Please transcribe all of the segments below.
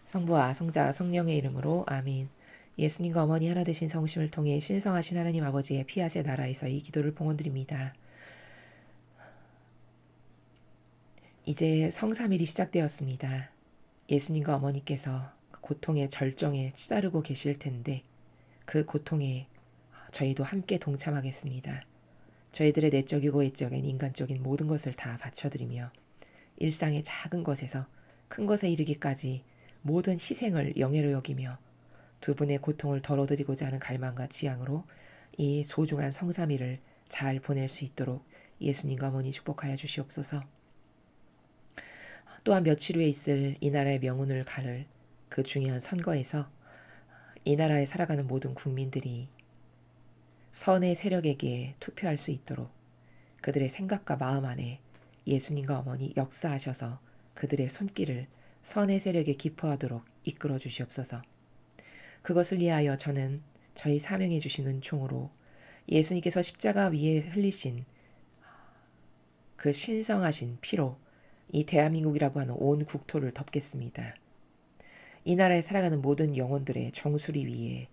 성부와 성자와 성령의 이름으로 아멘. 예수님과 어머니 하나 되신 성심을 통해 신성하신 하나님 아버지의 피아세 나라에서 이 기도를 봉헌드립니다. 이제 성삼일이 시작되었습니다. 예수님과 어머니께서 고통의 절정에 치달으고 계실 텐데 그 고통에 저희도 함께 동참하겠습니다. 저희들의 내적이고 외적인 인간적인 모든 것을 다 바쳐드리며 일상의 작은 것에서 큰 것에 이르기까지 모든 희생을 영예로 여기며 두 분의 고통을 덜어드리고자 하는 갈망과 지향으로 이 소중한 성삼일을 잘 보낼 수 있도록 예수님과 어머니 축복하여 주시옵소서. 또한 며칠 후에 있을 이 나라의 명운을 가를 그 중요한 선거에서 이 나라에 살아가는 모든 국민들이 선의 세력에게 투표할 수 있도록 그들의 생각과 마음 안에 예수님과 어머니 역사하셔서 그들의 손길을 선의 세력에 기포하도록 이끌어 주시옵소서. 그것을 위하여 저는 저희 사명해 주신 은총으로 예수님께서 십자가 위에 흘리신 그 신성하신 피로 이 대한민국이라고 하는 온 국토를 덮겠습니다. 이 나라에 살아가는 모든 영혼들의 정수리 위에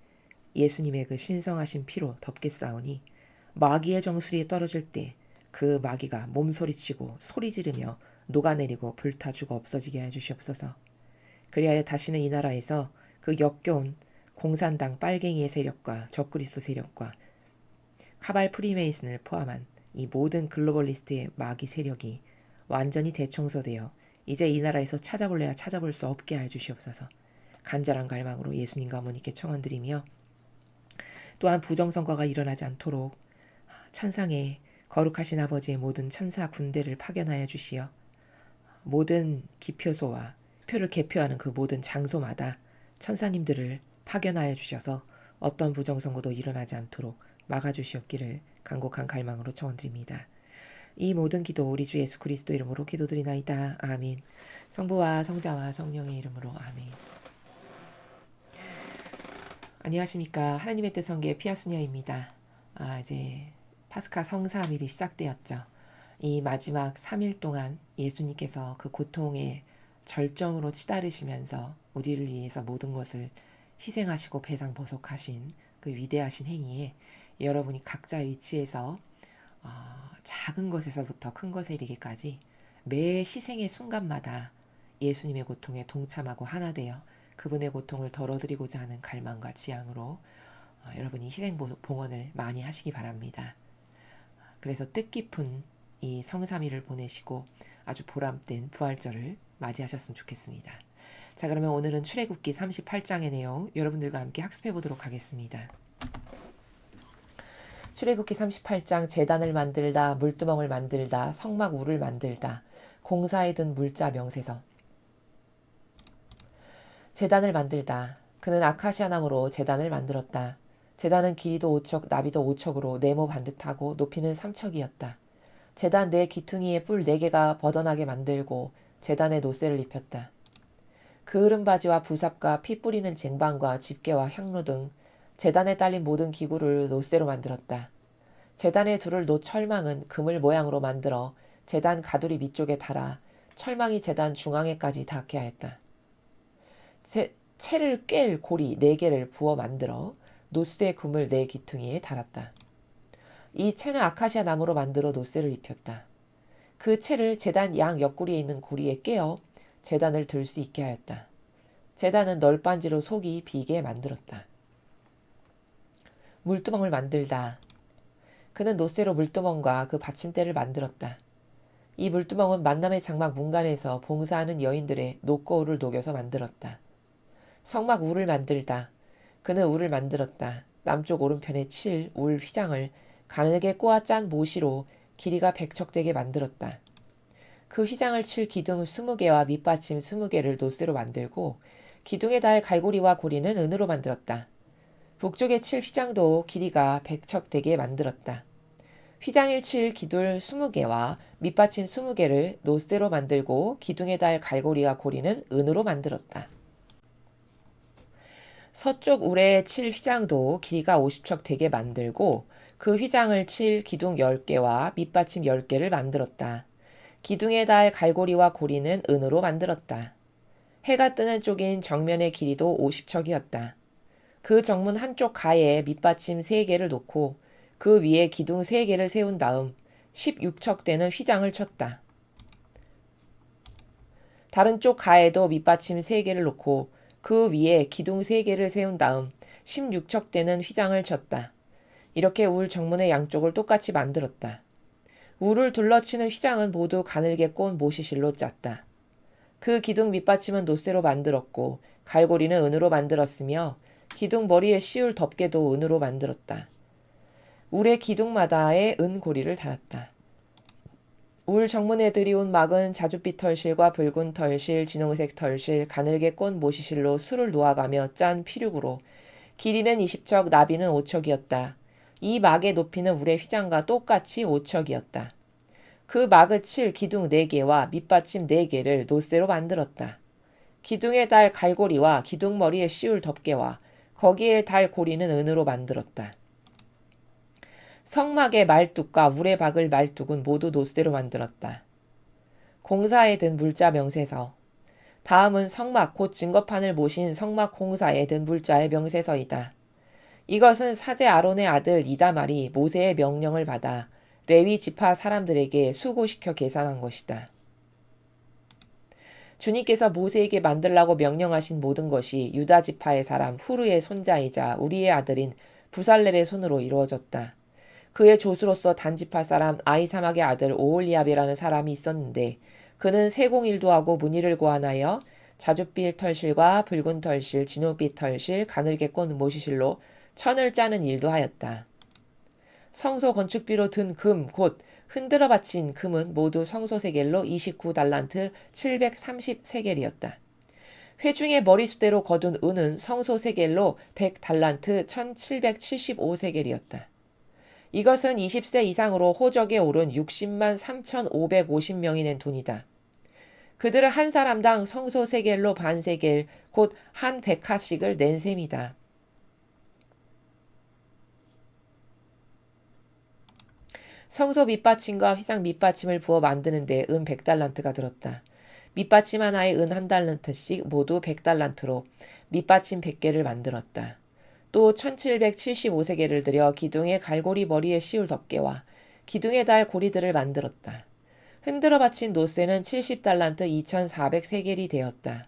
예수님의 그 신성하신 피로 덮겠사오니 마귀의 정수리에 떨어질 때 그 마귀가 몸소리치고 소리 지르며 녹아내리고 불타 죽어 없어지게 해주시옵소서. 그리하여 다시는 이 나라에서 그 역겨운 공산당 빨갱이의 세력과 적그리스도 세력과 카발 프리메이슨을 포함한 이 모든 글로벌리스트의 마귀 세력이 완전히 대청소되어 이제 이 나라에서 찾아볼래야 찾아볼 수 없게 해주시옵소서. 간절한 갈망으로 예수님과 어머니께 청원드리며 또한 부정선거가 일어나지 않도록 천상에 거룩하신 아버지의 모든 천사 군대를 파견하여 주시어 모든 기표소와 표를 개표하는 그 모든 장소마다 천사님들을 파견하여 주셔서 어떤 부정선거도 일어나지 않도록 막아주시옵기를 간곡한 갈망으로 청원드립니다. 이 모든 기도 우리 주 예수 그리스도 이름으로 기도드리나이다. 아멘. 성부와 성자와 성령의 이름으로 아멘. 안녕하십니까. 하나님의 뜻 성계 피아수녀입니다. 이제 파스카 성삼일이 시작되었죠. 이 마지막 3일 동안 예수님께서 그 고통의 절정으로 치달으시면서 우리를 위해서 모든 것을 희생하시고 배상보속하신 그 위대하신 행위에 여러분이 각자의 위치에서 작은 것에서부터 큰 것에 이르기까지 매 희생의 순간마다 예수님의 고통에 동참하고 하나 되어 그분의 고통을 덜어드리고자 하는 갈망과 지향으로 여러분이 희생 봉헌을 많이 하시기 바랍니다. 그래서 뜻깊은 이 성삼일을 보내시고 아주 보람된 부활절을 맞이하셨으면 좋겠습니다. 자, 그러면 오늘은 출애굽기 38장의 내용 여러분들과 함께 학습해 보도록 하겠습니다. 출애굽기 38장 제단을 만들다, 물두멍을 만들다, 성막 우를 만들다, 공사에 든 물자 명세서. 제단을 만들다. 그는 아카시아 나무로 제단을 만들었다. 제단은 길이도 5척, 나비도 5척으로 네모 반듯하고 높이는 3척이었다. 제단 네 귀퉁이에 뿔 4개가 버던하게 만들고 제단에 노새를 입혔다. 그을은 바지와 부삽과 피 뿌리는 쟁반과 집게와 향로 등 제단에 딸린 모든 기구를 노새로 만들었다. 제단에 두를 놓 철망은 그물 모양으로 만들어 제단 가두리 밑쪽에 달아 철망이 제단 중앙에까지 닿게 하였다. 채를 꿰 고리 4개를 부어 만들어 노새 그물 4귀퉁이에 달았다. 이 채는 아카시아 나무로 만들어 노새를 입혔다. 그 채를 제단 양 옆구리에 있는 고리에 꿰어 제단을 들 수 있게 하였다. 제단은 널빤지로 속이 비게 만들었다. 물두멍을 만들다. 그는 노새로 물두멍과 그 받침대를 만들었다. 이 물두멍은 만남의 장막 문간에서 봉사하는 여인들의 녹거울을 녹여서 만들었다. 성막 울을 만들다. 그는 울을 만들었다. 남쪽 오른편에 칠 울 휘장을 가늘게 꼬아 짠 모시로 길이가 100척 되게 만들었다. 그 휘장을 칠 기둥 20개와 밑받침 20개를 노새로 만들고 기둥에 달 갈고리와 고리는 은으로 만들었다. 북쪽에 칠 휘장도 길이가 100척 되게 만들었다. 휘장을 칠 기둥 20개와 밑받침 20개를 노새로 만들고 기둥에 달 갈고리와 고리는 은으로 만들었다. 서쪽 울에 칠 휘장도 길이가 50척 되게 만들고 그 휘장을 칠 기둥 10개와 밑받침 10개를 만들었다. 기둥에 달 갈고리와 고리는 은으로 만들었다. 해가 뜨는 쪽인 정면의 길이도 50척이었다. 그 정문 한쪽 가에 밑받침 3개를 놓고 그 위에 기둥 3개를 세운 다음 16척 되는 휘장을 쳤다. 다른 쪽 가에도 밑받침 3개를 놓고 그 위에 기둥 3개를 세운 다음 16척 되는 휘장을 쳤다. 이렇게 울 정문의 양쪽을 똑같이 만들었다. 울을 둘러치는 휘장은 모두 가늘게 꼰 모시실로 짰다. 그 기둥 밑받침은 노쇠로 만들었고 갈고리는 은으로 만들었으며 기둥 머리에 씌울 덮개도 은으로 만들었다. 울의 기둥마다에 은고리를 달았다. 울 정문에 들이온 막은 자줏빛 털실과 붉은 털실, 진홍색 털실, 가늘게 꼰 모시실로 술을 놓아가며 짠 피륙으로 길이는 20척, 나비는 5척이었다. 이 막의 높이는 울의 휘장과 똑같이 5척이었다. 그 막을 칠 기둥 4개와 밑받침 4개를 노쇠로 만들었다. 기둥에 달 갈고리와 기둥 머리에 씌울 덮개와 거기에 달 고리는 은으로 만들었다. 성막의 말뚝과 울에 박을 말뚝은 모두 노쇠로 만들었다. 공사에 든 물자 명세서. 다음은 성막 곧 증거판을 모신 성막 공사에 든 물자의 명세서이다. 이것은 사제 아론의 아들 이다말이 모세의 명령을 받아 레위 지파 사람들에게 수고시켜 계산한 것이다. 주님께서 모세에게 만들라고 명령하신 모든 것이 유다 지파의 사람 후르의 손자이자 우리의 아들인 부살렐의 손으로 이루어졌다. 그의 조수로서 단지파 사람 아이사막의 아들 오홀리압이라는 사람이 있었는데 그는 세공일도 하고 문의를 고안하여 자줏빛 털실과 붉은 털실, 진홍빛 털실, 가늘게 꼰 모시실로 천을 짜는 일도 하였다. 성소 건축비로 든 금, 곧 흔들어 바친 금은 모두 성소 세겔로 29달란트 730세겔이었다. 회중의 머리수대로 거둔 은은 성소 세겔로 100달란트 1775세겔이었다. 이것은 20세 이상으로 호적에 오른 60만 3,550명이 낸 돈이다. 그들은 한 사람당 성소 세겔로 반세겔, 곧 한 백하씩을 낸 셈이다. 성소 밑받침과 휘장 밑받침을 부어 만드는데 은 100달란트가 들었다. 밑받침 하나에 은 1달란트씩 모두 100달란트로 밑받침 100개를 만들었다. 또 1775세겔을 들여 기둥의 갈고리 머리에 씌울 덮개와 기둥에 달 고리들을 만들었다. 흔들어 바친 노쇠는 70달란트 2400세겔이 되었다.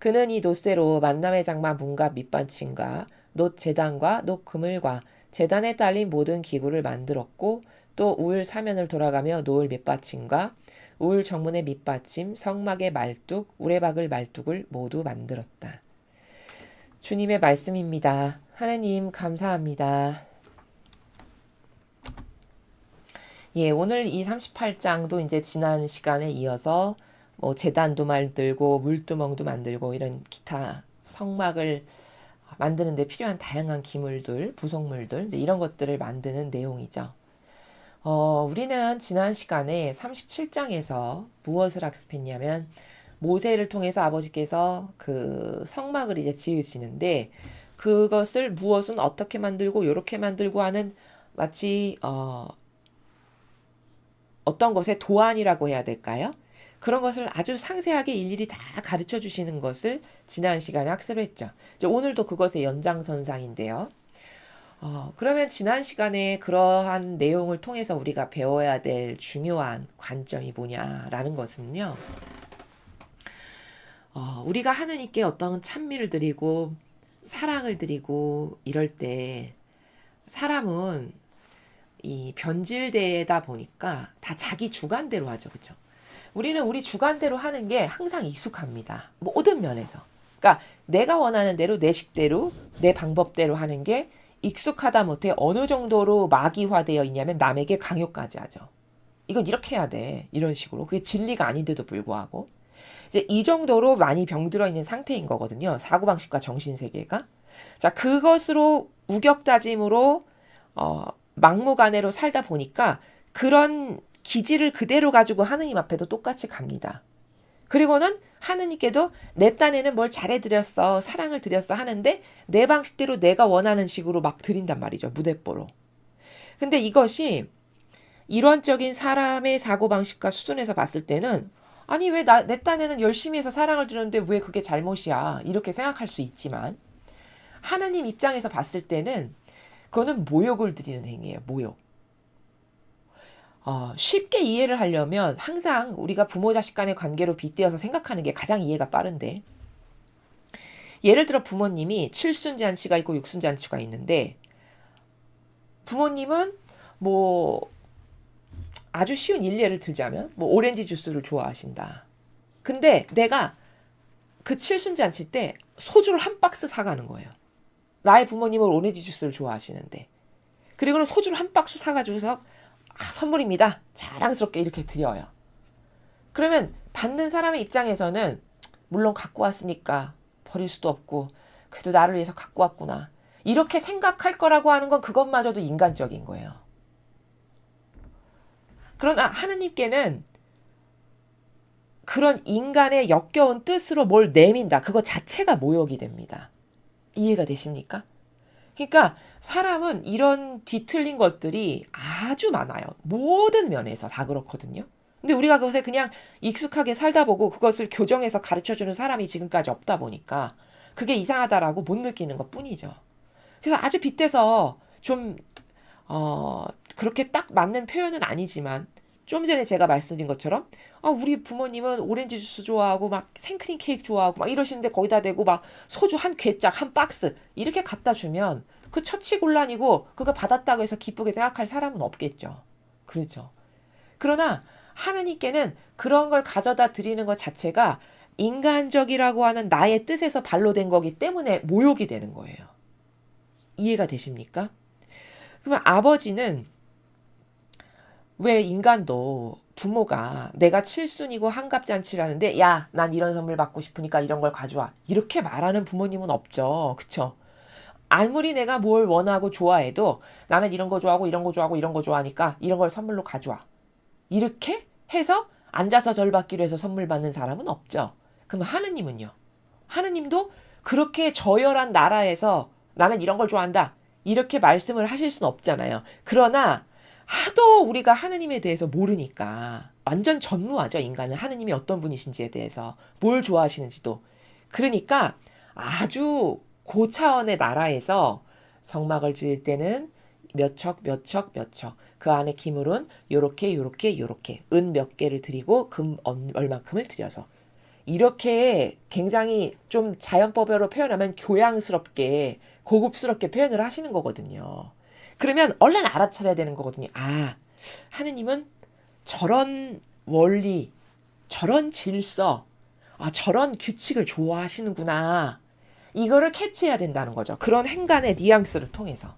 그는 이 노쇠로 만남의 장마 문갑 밑받침과 놋 제단과 놋 그물과 제단에 딸린 모든 기구를 만들었고 또 울 사면을 돌아가며 놓을 밑받침과 울 정문의 밑받침, 성막의 말뚝, 울에 박을 말뚝을 모두 만들었다. 주님의 말씀입니다. 하나님 감사합니다. 오늘 이 38장도 이제 지난 시간에 이어서 제단도 만들고 물두멍도 만들고 이런 기타 성막을 만드는 데 필요한 다양한 기물들, 부속물들 이제 이런 것들을 만드는 내용이죠. 우리는 지난 시간에 37장에서 무엇을 학습했냐면 모세를 통해서 아버지께서 그 성막을 이제 지으시는데 그것을 무엇은 어떻게 만들고 이렇게 만들고 하는 마치 어떤 것의 도안이라고 해야 될까요? 그런 것을 아주 상세하게 일일이 다 가르쳐 주시는 것을 지난 시간에 학습했죠. 이제 오늘도 그것의 연장선상인데요. 그러면 지난 시간에 그러한 내용을 통해서 우리가 배워야 될 중요한 관점이 뭐냐라는 것은요. 우리가 하나님께 어떤 찬미를 드리고 사랑을 드리고 이럴 때 사람은 이 변질되다 보니까 다 자기 주관대로 하죠. 그렇죠? 우리는 우리 주관대로 하는 게 항상 익숙합니다. 모든 면에서. 그러니까 내가 원하는 대로 내 식대로 내 방법대로 하는 게 익숙하다 못해 어느 정도로 마귀화되어 있냐면 남에게 강요까지 하죠. 이건 이렇게 해야 돼. 이런 식으로. 그게 진리가 아닌데도 불구하고. 이제 이 정도로 많이 병들어 있는 상태인 거거든요. 사고방식과 정신세계가. 자, 그것으로 우격다짐으로 막무가내로 살다 보니까 그런 기질을 그대로 가지고 하느님 앞에도 똑같이 갑니다. 그리고는 하느님께도 내 딴에는 뭘 잘해드렸어, 사랑을 드렸어 하는데 내 방식대로 내가 원하는 식으로 막 드린단 말이죠. 무대뽀로. 근데 이것이 일원적인 사람의 사고방식과 수준에서 봤을 때는 아니, 왜 내 딴에는 열심히 해서 사랑을 주는데 왜 그게 잘못이야? 이렇게 생각할 수 있지만, 하나님 입장에서 봤을 때는 그거는 모욕을 드리는 행위예요. 모욕. 쉽게 이해를 하려면 항상 우리가 부모 자식 간의 관계로 빗대어서 생각하는 게 가장 이해가 빠른데, 예를 들어 부모님이 칠순잔치가 있고 육순잔치가 있는데, 부모님은 뭐 아주 쉬운 일례를 들자면 뭐 오렌지 주스를 좋아하신다. 근데 내가 그 칠순잔치 때 소주를 한 박스 사가는 거예요. 나의 부모님은 오렌지 주스를 좋아하시는데, 그리고는 소주를 한 박스 사가지고서 선물입니다, 자랑스럽게 이렇게 드려요. 그러면 받는 사람의 입장에서는 물론 갖고 왔으니까 버릴 수도 없고 그래도 나를 위해서 갖고 왔구나, 이렇게 생각할 거라고 하는 건 그것마저도 인간적인 거예요. 그러나 하느님께는 그런 인간의 역겨운 뜻으로 뭘 내민다, 그거 자체가 모욕이 됩니다. 이해가 되십니까? 그러니까 사람은 이런 뒤틀린 것들이 아주 많아요. 모든 면에서 다 그렇거든요. 근데 우리가 그것에 그냥 익숙하게 살다 보고 그것을 교정해서 가르쳐주는 사람이 지금까지 없다 보니까 그게 이상하다라고 못 느끼는 것 뿐이죠. 그래서 아주 빗대서 좀 그렇게 딱 맞는 표현은 아니지만, 좀 전에 제가 말씀드린 것처럼 우리 부모님은 오렌지 주스 좋아하고 막 생크림 케이크 좋아하고 막 이러시는데 거기다 대고 막 소주 한 괴짝 한 박스 이렇게 갖다 주면 그 처치곤란이고 그거 받았다고 해서 기쁘게 생각할 사람은 없겠죠. 그렇죠. 그러나 하나님께는 그런 걸 가져다 드리는 것 자체가 인간적이라고 하는 나의 뜻에서 발로된 거기 때문에 모욕이 되는 거예요. 이해가 되십니까? 그러면 아버지는, 왜 인간도 부모가 내가 칠순이고 한갑잔치라는데 야, 난 이런 선물 받고 싶으니까 이런 걸 가져와, 이렇게 말하는 부모님은 없죠. 그쵸? 아무리 내가 뭘 원하고 좋아해도 나는 이런 거 좋아하고 이런 거 좋아하고 이런 거 좋아하니까 이런 걸 선물로 가져와, 이렇게 해서 앉아서 절 받기로 해서 선물 받는 사람은 없죠. 그럼 하느님은요? 하느님도 그렇게 저열한 나라에서 나는 이런 걸 좋아한다, 이렇게 말씀을 하실 수는 없잖아요. 그러나 하도 우리가 하느님에 대해서 모르니까 완전 전무하죠. 인간은 하느님이 어떤 분이신지에 대해서, 뭘 좋아하시는지도. 그러니까 아주 고차원의 나라에서 성막을 지을 때는 몇 척, 몇 척, 몇 척, 그 안에 기물은 요렇게 요렇게 요렇게 은 몇 개를 드리고 금 얼만큼을 드려서, 이렇게 굉장히 좀 자연법으로 표현하면 교양스럽게 고급스럽게 표현을 하시는 거거든요. 그러면 얼른 알아차려야 되는 거거든요. 하느님은 저런 원리, 저런 질서, 저런 규칙을 좋아하시는구나, 이거를 캐치해야 된다는 거죠. 그런 행간의 뉘앙스를 통해서.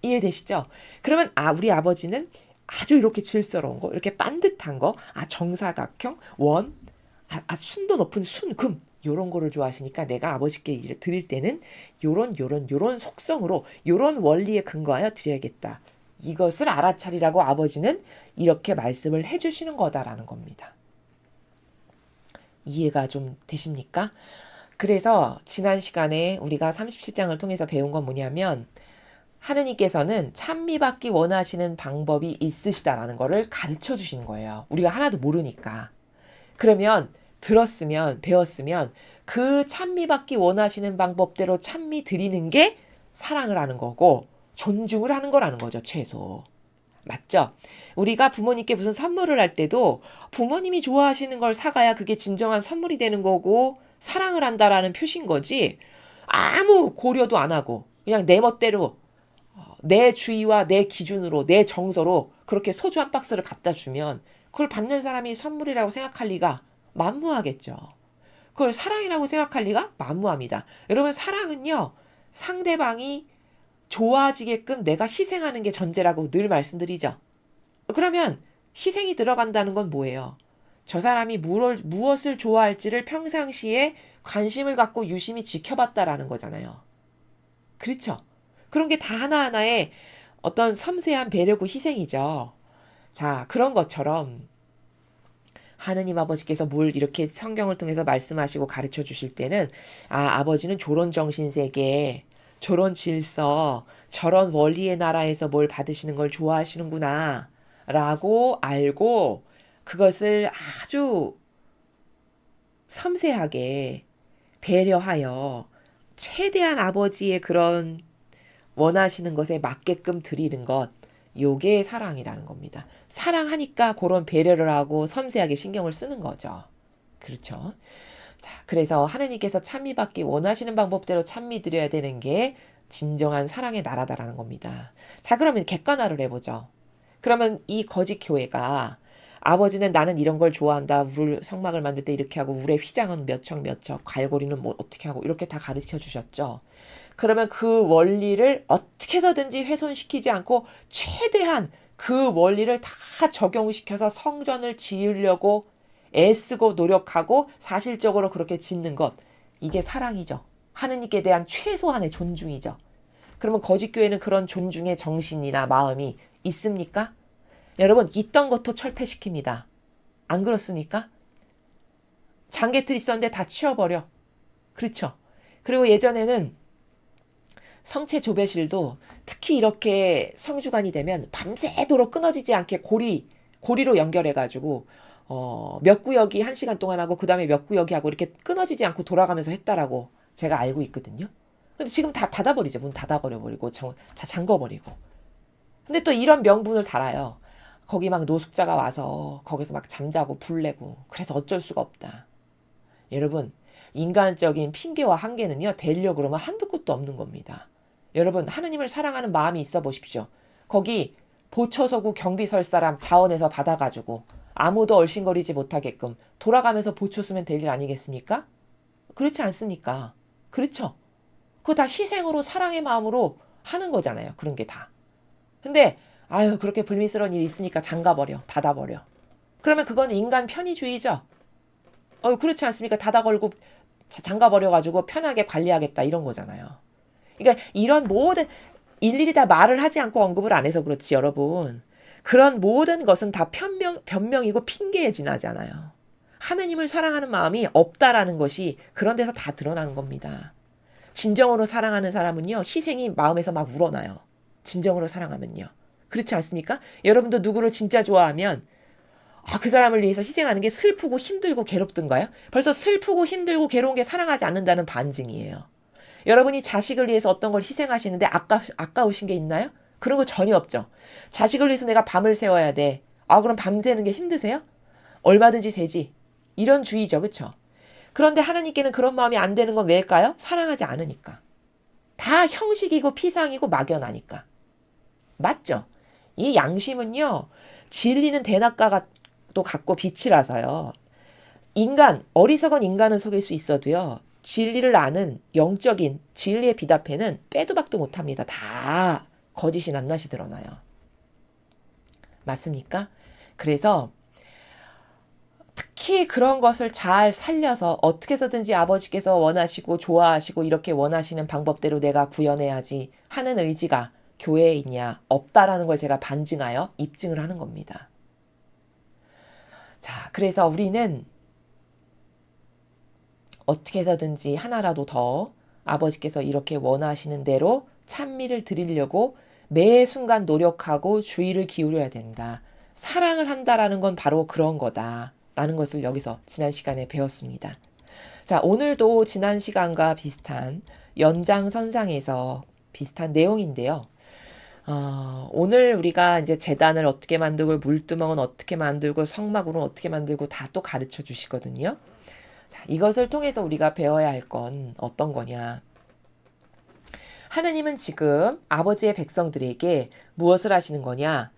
이해되시죠? 그러면 우리 아버지는 아주 이렇게 질서로운 거, 이렇게 반듯한 거, 정사각형, 원, 순도 높은 순금, 요런 거를 좋아하시니까 내가 아버지께 드릴 때는 요런 속성으로 요런 원리에 근거하여 드려야겠다, 이것을 알아차리라고 아버지는 이렇게 말씀을 해주시는 거다라는 겁니다. 이해가 좀 되십니까? 그래서 지난 시간에 우리가 37장을 통해서 배운 건 뭐냐면, 하느님께서는 찬미받기 원하시는 방법이 있으시다라는 거를 가르쳐 주시는 거예요. 우리가 하나도 모르니까. 그러면 들었으면, 배웠으면 그 찬미받기 원하시는 방법대로 찬미 드리는 게 사랑을 하는 거고 존중을 하는 거라는 거죠, 최소. 맞죠? 우리가 부모님께 무슨 선물을 할 때도 부모님이 좋아하시는 걸 사가야 그게 진정한 선물이 되는 거고 사랑을 한다라는 표시인 거지, 아무 고려도 안 하고 그냥 내 멋대로 내 주의와 내 기준으로 내 정서로 그렇게 소주 한 박스를 갖다 주면 그걸 받는 사람이 선물이라고 생각할 리가 만무하겠죠. 그걸 사랑이라고 생각할 리가 만무합니다. 여러분, 사랑은요, 상대방이 좋아지게끔 내가 희생하는 게 전제라고 늘 말씀드리죠. 그러면 희생이 들어간다는 건 뭐예요? 저 사람이 무엇을 좋아할지를 평상시에 관심을 갖고 유심히 지켜봤다라는 거잖아요. 그렇죠? 그런 게 다 하나하나의 어떤 섬세한 배려고 희생이죠. 자, 그런 것처럼 하느님 아버지께서 뭘 이렇게 성경을 통해서 말씀하시고 가르쳐 주실 때는 아버지는 저런 정신세계, 저런 질서, 저런 원리의 나라에서 뭘 받으시는 걸 좋아하시는구나 라고 알고 그것을 아주 섬세하게 배려하여 최대한 아버지의 그런 원하시는 것에 맞게끔 드리는 것, 요게 사랑이라는 겁니다. 사랑하니까 그런 배려를 하고 섬세하게 신경을 쓰는 거죠. 그렇죠. 자, 그래서 하느님께서 찬미 받기 원하시는 방법대로 찬미 드려야 되는 게 진정한 사랑의 나라다라는 겁니다. 자, 그러면 객관화를 해보죠. 그러면 이 거짓 교회가 아버지는 나는 이런 걸 좋아한다. 울 성막을 만들 때 이렇게 하고 울의 휘장은 몇 척, 갈고리는 뭐 어떻게 하고 이렇게 다 가르쳐 주셨죠. 그러면 그 원리를 어떻게 해서든지 훼손시키지 않고 최대한 그 원리를 다 적용시켜서 성전을 지으려고 애쓰고 노력하고 사실적으로 그렇게 짓는 것. 이게 사랑이죠. 하느님께 대한 최소한의 존중이죠. 그러면 거짓교회는 그런 존중의 정신이나 마음이 있습니까? 여러분, 있던 것도 철폐시킵니다. 안 그렇습니까? 장개틀 있었는데 다 치워버려. 그렇죠. 그리고 예전에는 성체 조배실도 특히 이렇게 성주간이 되면 밤새도록 끊어지지 않게 고리로 연결해가지고 몇 구역이 1시간 동안 하고 그 다음에 몇 구역이 하고 이렇게 끊어지지 않고 돌아가면서 했다라고 제가 알고 있거든요. 근데 지금 다 닫아버리죠. 문 닫아버려버리고 잠궈버리고. 근데 또 이런 명분을 달아요. 거기 막 노숙자가 와서 거기서 막 잠자고 불내고 그래서 어쩔 수가 없다. 여러분, 인간적인 핑계와 한계는요, 되려고 그러면 한두 끝도 없는 겁니다. 여러분, 하느님을 사랑하는 마음이 있어 보십시오. 거기 보초서구 경비 설 사람 자원에서 받아가지고 아무도 얼씬거리지 못하게끔 돌아가면서 보초 쓰면 될 일 아니겠습니까? 그렇지 않습니까? 그렇죠. 그거 다 희생으로 사랑의 마음으로 하는 거잖아요. 그런 게 다. 근데 아유, 그렇게 불미스러운 일이 있으니까 잠가버려, 닫아버려. 그러면 그건 인간 편의주의죠. 그렇지 않습니까? 닫아 걸고 잠가버려가지고 편하게 관리하겠다 이런 거잖아요. 그러니까 이런 모든 일일이 다 말을 하지 않고 언급을 안 해서 그렇지 여러분. 그런 모든 것은 다 변명이고 핑계에 지나잖아요. 하느님을 사랑하는 마음이 없다라는 것이 그런 데서 다 드러나는 겁니다. 진정으로 사랑하는 사람은요, 희생이 마음에서 막 우러나요. 진정으로 사랑하면요. 그렇지 않습니까? 여러분도 누구를 진짜 좋아하면 그 사람을 위해서 희생하는 게 슬프고 힘들고 괴롭던가요? 벌써 슬프고 힘들고 괴로운 게 사랑하지 않는다는 반증이에요. 여러분이 자식을 위해서 어떤 걸 희생하시는데 아까우신 게 있나요? 그런 거 전혀 없죠. 자식을 위해서 내가 밤을 새워야 돼. 그럼 밤새는 게 힘드세요? 얼마든지 새지. 이런 주의죠. 그렇죠? 그런데 하나님께는 그런 마음이 안 되는 건 왜일까요? 사랑하지 않으니까. 다 형식이고 피상이고 막연하니까. 맞죠? 이 양심은요, 진리는 대낮가도 같고 빛이라서요. 어리석은 인간은 속일 수 있어도요, 진리를 아는 영적인 진리의 빛 앞에는 빼도 박도 못합니다. 다 거짓이 낱낱이 드러나요. 맞습니까? 그래서 특히 그런 것을 잘 살려서 어떻게 해서든지 아버지께서 원하시고 좋아하시고 이렇게 원하시는 방법대로 내가 구현해야지 하는 의지가 교회에 있냐 없다라는 걸 제가 반증하여 입증을 하는 겁니다. 자, 그래서 우리는 어떻게 해서든지 하나라도 더 아버지께서 이렇게 원하시는 대로 찬미를 드리려고 매 순간 노력하고 주의를 기울여야 된다. 사랑을 한다라는 건 바로 그런 거다라는 것을 여기서 지난 시간에 배웠습니다. 자, 오늘도 지난 시간과 비슷한 연장선상에서 비슷한 내용인데요. 오늘 우리가 이제 제단을 어떻게 만들고 물두멍은 어떻게 만들고 성막으로 어떻게 만들고 다 또 가르쳐 주시거든요. 자, 이것을 통해서 우리가 배워야 할 건 어떤 거냐. 하나님은 지금 아버지의 백성들에게 무엇을 하시는 거냐.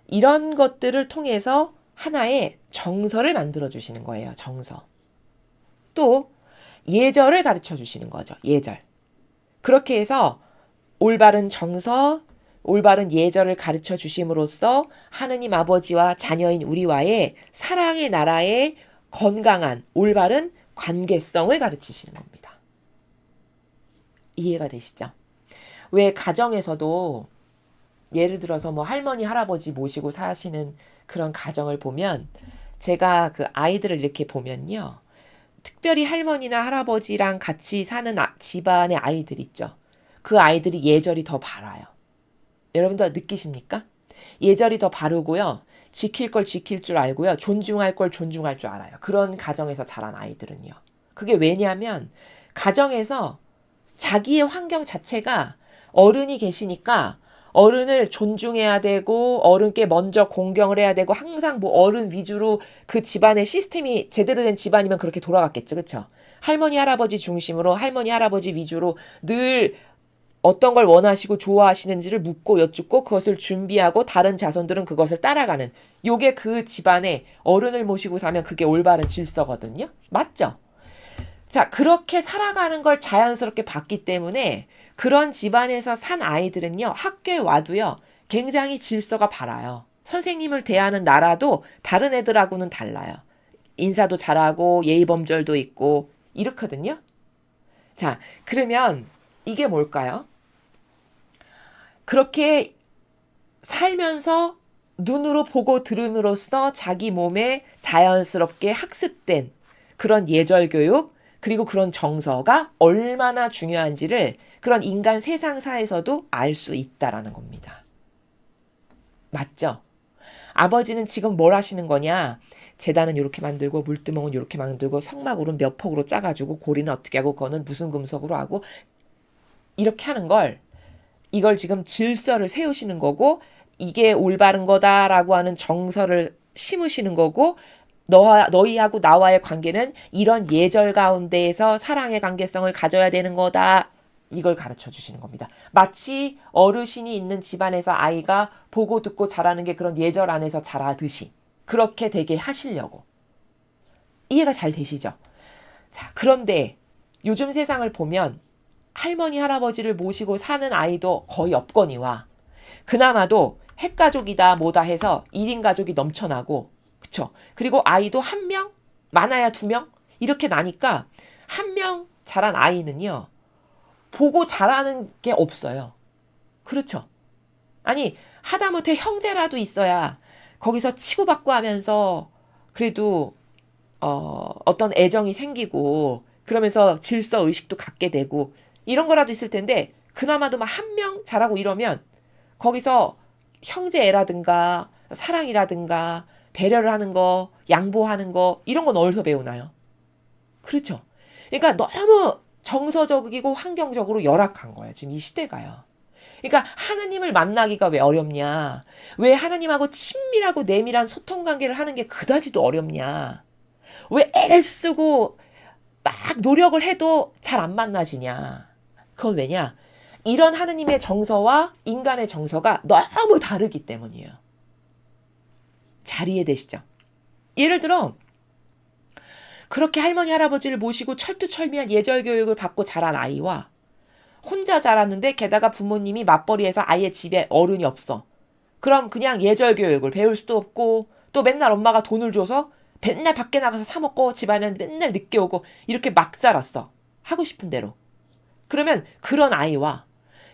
이런 것들을 통해서 하나의 정서를 만들어 주시는 거예요. 정서. 또 예절을 가르쳐 주시는 거죠. 예절. 그렇게 해서 올바른 정서, 올바른 예절을 가르쳐 주심으로써 하느님 아버지와 자녀인 우리와의 사랑의 나라의 건강한 올바른 관계성을 가르치시는 겁니다. 이해가 되시죠? 왜 가정에서도 예를 들어서 뭐 할머니 할아버지 모시고 사시는 그런 가정을 보면 제가 그 아이들을 이렇게 보면요. 특별히 할머니나 할아버지랑 같이 사는 집안의 아이들 있죠. 그 아이들이 예절이 더 바라요. 여러분도 느끼십니까? 예절이 더 바르고요. 지킬 걸 지킬 줄 알고요. 존중할 걸 존중할 줄 알아요. 그런 가정에서 자란 아이들은요. 그게 왜냐하면 가정에서 자기의 환경 자체가 어른이 계시니까 어른을 존중해야 되고 어른께 먼저 공경을 해야 되고 항상 뭐 어른 위주로 그 집안의 시스템이 제대로 된 집안이면 그렇게 돌아갔겠죠. 그렇죠? 할머니 할아버지 중심으로 할머니 할아버지 위주로 늘 어떤 걸 원하시고 좋아하시는지를 묻고 여쭙고 그것을 준비하고 다른 자손들은 그것을 따라가는 요게 그 집안에 어른을 모시고 사면 그게 올바른 질서거든요. 맞죠? 자, 그렇게 살아가는 걸 자연스럽게 봤기 때문에 그런 집안에서 산 아이들은요, 학교에 와도요, 굉장히 질서가 바라요. 선생님을 대하는 나라도 다른 애들하고는 달라요. 인사도 잘하고 예의범절도 있고 이렇거든요. 자, 그러면 이게 뭘까요? 그렇게 살면서 눈으로 보고 들음으로써 자기 몸에 자연스럽게 학습된 그런 예절 교육, 그리고 그런 정서가 얼마나 중요한지를 그런 인간 세상사에서도 알 수 있다라는 겁니다. 맞죠? 아버지는 지금 뭘 하시는 거냐? 재단은 이렇게 만들고 물두멍은 이렇게 만들고 성막으로 몇 폭으로 짜가지고 고리는 어떻게 하고 그거는 무슨 금속으로 하고 이렇게 하는 걸 이걸 지금 질서를 세우시는 거고 이게 올바른 거다라고 하는 정서를 심으시는 거고 너희하고 나와의 관계는 이런 예절 가운데에서 사랑의 관계성을 가져야 되는 거다. 이걸 가르쳐 주시는 겁니다. 마치 어르신이 있는 집안에서 아이가 보고 듣고 자라는 게 그런 예절 안에서 자라듯이 그렇게 되게 하시려고. 이해가 잘 되시죠? 자, 그런데 요즘 세상을 보면 할머니 할아버지를 모시고 사는 아이도 거의 없거니와 그나마도 핵가족이다 뭐다 해서 1인 가족이 넘쳐나고 그쵸? 그리고 아이도 1명? 많아야 2명? 이렇게 나니까 1명 자란 아이는요. 보고 자라는 게 없어요. 그렇죠? 아니 하다못해 형제라도 있어야 거기서 치고받고 하면서 그래도 어떤 애정이 생기고 그러면서 질서 의식도 갖게 되고 이런 거라도 있을 텐데 그나마도 막 1명 자라고 이러면 거기서 형제애라든가 사랑이라든가 배려를 하는 거, 양보하는 거 이런 건 어디서 배우나요? 그렇죠. 그러니까 너무 정서적이고 환경적으로 열악한 거예요. 지금 이 시대가요. 그러니까 하느님을 만나기가 왜 어렵냐? 왜 하느님하고 친밀하고 내밀한 소통 관계를 하는 게 그다지도 어렵냐? 왜 애를 쓰고 막 노력을 해도 잘 안 만나지냐? 그건 왜냐? 이런 하느님의 정서와 인간의 정서가 너무 다르기 때문이에요. 잘 이해되시죠? 예를 들어 그렇게 할머니 할아버지를 모시고 철두철미한 예절 교육을 받고 자란 아이와 혼자 자랐는데 게다가 부모님이 맞벌이해서 아예 집에 어른이 없어. 그럼 그냥 예절 교육을 배울 수도 없고 또 맨날 엄마가 돈을 줘서 맨날 밖에 나가서 사 먹고 집안에는 맨날 늦게 오고 이렇게 막 자랐어. 하고 싶은 대로. 그러면 그런 아이와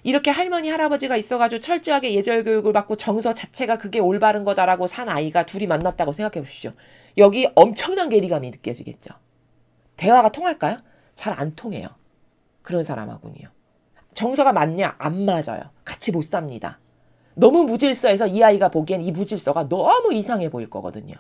이렇게 할머니 할아버지가 있어가지고 철저하게 예절 교육을 받고 정서 자체가 그게 올바른 거다라고 산 아이가 둘이 만났다고 생각해 보십시오. 여기 엄청난 괴리감이 느껴지겠죠. 대화가 통할까요? 잘 안 통해요. 그런 사람하고는요. 정서가 맞냐? 안 맞아요. 같이 못 삽니다. 너무 무질서해서 이 아이가 보기엔 이 무질서가 너무 이상해 보일 거거든요.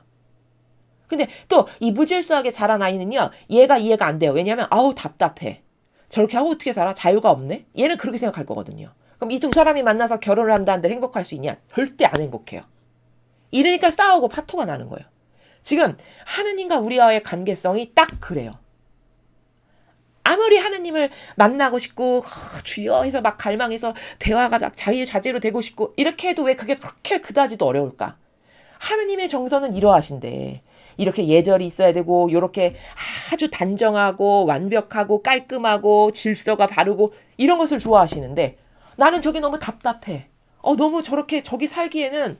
근데 또 이 무질서하게 자란 아이는요. 얘가 이해가 안 돼요. 왜냐하면 아우 답답해. 저렇게 하고 어떻게 살아? 자유가 없네? 얘는 그렇게 생각할 거거든요. 그럼 이 두 사람이 만나서 결혼을 한다는데 행복할 수 있냐? 절대 안 행복해요. 이러니까 싸우고 파토가 나는 거예요. 지금 하느님과 우리와의 관계성이 딱 그래요. 아무리 하느님을 만나고 싶고 주여 해서 막 갈망해서 대화가 막 자유자재로 되고 싶고 이렇게 해도 왜 그게 그렇게 그다지도 어려울까? 하느님의 정서는 이러하신데 이렇게 예절이 있어야 되고 이렇게 아주 단정하고 완벽하고 깔끔하고 질서가 바르고 이런 것을 좋아하시는데 나는 저게 너무 답답해. 너무 저렇게 저기 살기에는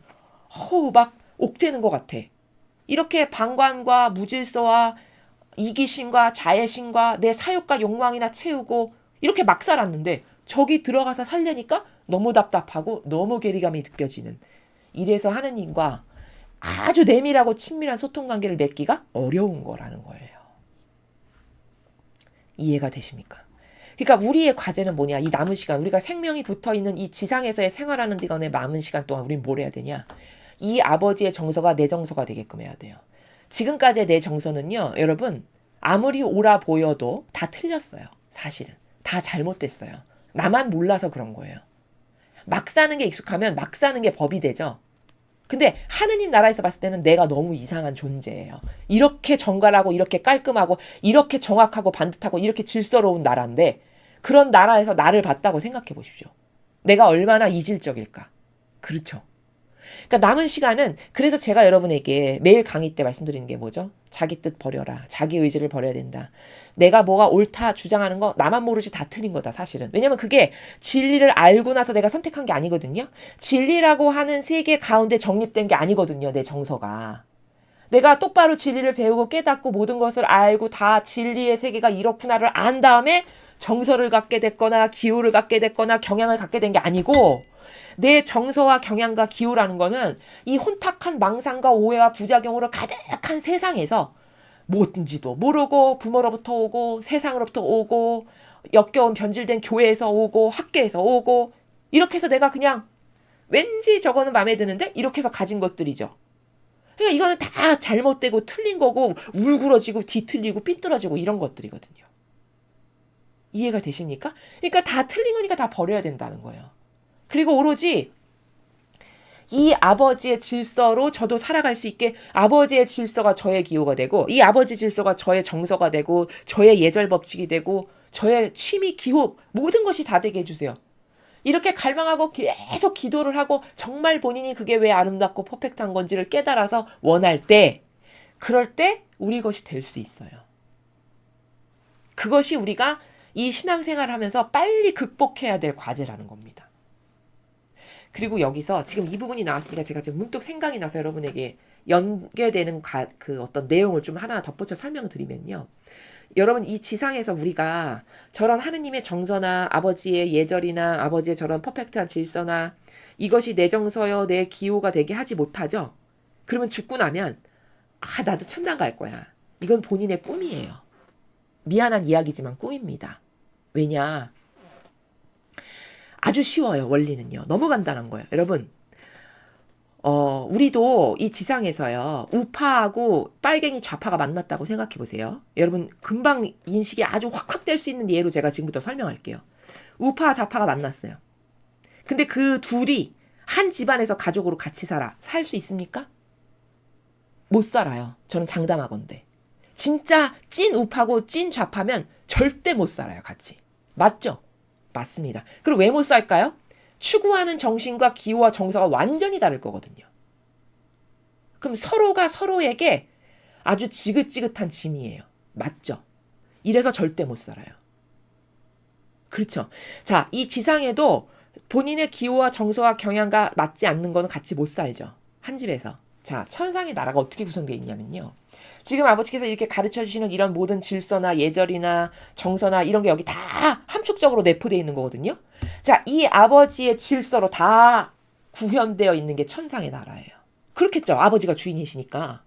막 옥죄는 것 같아. 이렇게 방관과 무질서와 이기심과 자애심과 내 사욕과 욕망이나 채우고 이렇게 막 살았는데 저기 들어가서 살려니까 너무 답답하고 너무 괴리감이 느껴지는 이래서 하느님과 아주 내밀하고 친밀한 소통 관계를 맺기가 어려운 거라는 거예요. 이해가 되십니까? 그러니까 우리의 과제는 뭐냐? 이 남은 시간 우리가 생명이 붙어있는 이 지상에서의 생활하는 동안의 남은 시간 동안 우린 뭘 해야 되냐? 이 아버지의 정서가 내 정서가 되게끔 해야 돼요. 지금까지의 내 정서는요, 여러분, 아무리 옳아 보여도 다 틀렸어요. 사실은. 다 잘못됐어요. 나만 몰라서 그런 거예요. 막 사는 게 익숙하면 막 사는 게 법이 되죠. 근데 하느님 나라에서 봤을 때는 내가 너무 이상한 존재예요. 이렇게 정갈하고 이렇게 깔끔하고 이렇게 정확하고 반듯하고 이렇게 질서로운 나라인데 그런 나라에서 나를 봤다고 생각해 보십시오. 내가 얼마나 이질적일까. 그렇죠. 그러니까 남은 시간은 그래서 제가 여러분에게 매일 강의 때 말씀드리는 게 뭐죠? 자기 뜻 버려라. 자기 의지를 버려야 된다. 내가 뭐가 옳다 주장하는 거 나만 모르지 다 틀린 거다 사실은. 왜냐면 그게 진리를 알고 나서 내가 선택한 게 아니거든요. 진리라고 하는 세계 가운데 정립된 게 아니거든요. 내 정서가. 내가 똑바로 진리를 배우고 깨닫고 모든 것을 알고 다 진리의 세계가 이렇구나를 안 다음에 정서를 갖게 됐거나 기호를 갖게 됐거나 경향을 갖게 된 게 아니고 내 정서와 경향과 기호라는 거는 이 혼탁한 망상과 오해와 부작용으로 가득한 세상에서 뭔지도 모르고 부모로부터 오고 세상으로부터 오고 역겨운 변질된 교회에서 오고 학교에서 오고 이렇게 해서 내가 그냥 왠지 저거는 마음에 드는데 이렇게 해서 가진 것들이죠. 그러니까 이거는 다 잘못되고 틀린 거고 울그러지고 뒤틀리고 삐뚤어지고 이런 것들이거든요. 이해가 되십니까? 그러니까 다 틀린 거니까 다 버려야 된다는 거예요. 그리고 오로지 이 아버지의 질서로 저도 살아갈 수 있게 아버지의 질서가 저의 기호가 되고 이 아버지 질서가 저의 정서가 되고 저의 예절 법칙이 되고 저의 취미 기호 모든 것이 다 되게 해주세요. 이렇게 갈망하고 계속 기도를 하고 정말 본인이 그게 왜 아름답고 퍼펙트한 건지를 깨달아서 원할 때 그럴 때 우리 것이 될 수 있어요. 그것이 우리가 이 신앙생활을 하면서 빨리 극복해야 될 과제라는 겁니다. 그리고 여기서 지금 이 부분이 나왔으니까 제가 지금 문득 생각이 나서 여러분에게 연계되는 그 어떤 내용을 좀 하나 덧붙여 설명을 드리면요. 여러분 이 지상에서 우리가 저런 하느님의 정서나 아버지의 예절이나 아버지의 저런 퍼펙트한 질서나 이것이 내 정서여 내 기호가 되게 하지 못하죠. 그러면 죽고 나면 나도 천당 갈 거야. 이건 본인의 꿈이에요. 미안한 이야기지만 꿈입니다. 왜냐? 아주 쉬워요. 원리는요. 너무 간단한 거예요. 여러분 우리도 이 지상에서요. 우파하고 빨갱이 좌파가 만났다고 생각해 보세요. 여러분 금방 인식이 아주 확확 될 수 있는 예로 제가 지금부터 설명할게요. 우파 좌파가 만났어요. 근데 그 둘이 한 집안에서 가족으로 같이 살 수 있습니까? 못 살아요. 저는 장담하건대. 진짜 찐 우파고 찐 좌파면 절대 못 살아요. 같이. 맞죠? 맞습니다. 그리고 왜 못 살까요? 추구하는 정신과 기호와 정서가 완전히 다를 거거든요. 그럼 서로가 서로에게 아주 지긋지긋한 짐이에요. 맞죠? 이래서 절대 못 살아요. 그렇죠? 자, 이 지상에도 본인의 기호와 정서와 경향과 맞지 않는 거는 같이 못 살죠. 한 집에서. 자, 천상의 나라가 어떻게 구성되어 있냐면요. 지금 아버지께서 이렇게 가르쳐 주시는 이런 모든 질서나 예절이나 정서나 이런 게 여기 다 함축적으로 내포되어 있는 거거든요. 자, 이 아버지의 질서로 다 구현되어 있는 게 천상의 나라예요. 그렇겠죠. 아버지가 주인이시니까.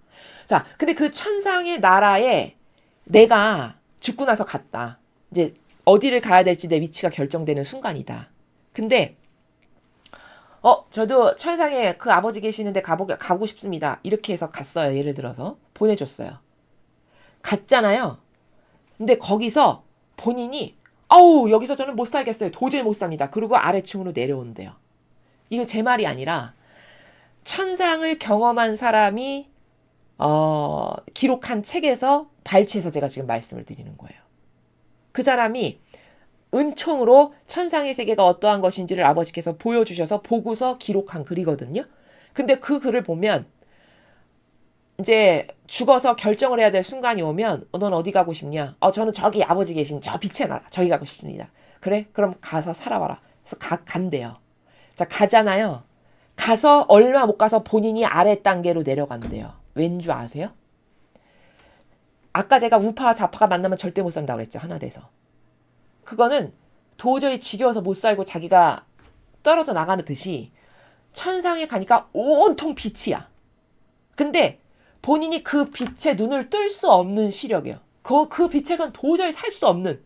자, 근데 그 천상의 나라에 내가 죽고 나서 갔다. 이제 어디를 가야 될지 내 위치가 결정되는 순간이다. 근데 저도 천상에 그 아버지 계시는데 가고 싶습니다. 이렇게 해서 갔어요. 예를 들어서 보내줬어요. 갔잖아요. 근데 거기서 본인이 여기서 저는 못 살겠어요. 도저히 못 삽니다. 그리고 아래층으로 내려온대요. 이거 제 말이 아니라 천상을 경험한 사람이 기록한 책에서 발췌해서 제가 지금 말씀을 드리는 거예요. 그 사람이 은총으로 천상의 세계가 어떠한 것인지를 아버지께서 보여주셔서 보고서 기록한 글이거든요. 근데 그 글을 보면 이제 죽어서 결정을 해야 될 순간이 오면 넌 어디 가고 싶냐? 저는 저기 아버지 계신 저 빛의 나라 저기 가고 싶습니다. 그래? 그럼 가서 살아와라. 그래서 간대요. 자, 가잖아요. 가서 얼마 못 가서 본인이 아래 단계로 내려간대요. 왠 줄 아세요? 아까 제가 우파와 좌파가 만나면 절대 못 산다고 그랬죠. 하나 돼서. 그거는 도저히 지겨워서 못 살고 자기가 떨어져 나가는 듯이 천상에 가니까 온통 빛이야. 근데 본인이 그 빛에 눈을 뜰 수 없는 시력이에요. 그 빛에선 도저히 살 수 없는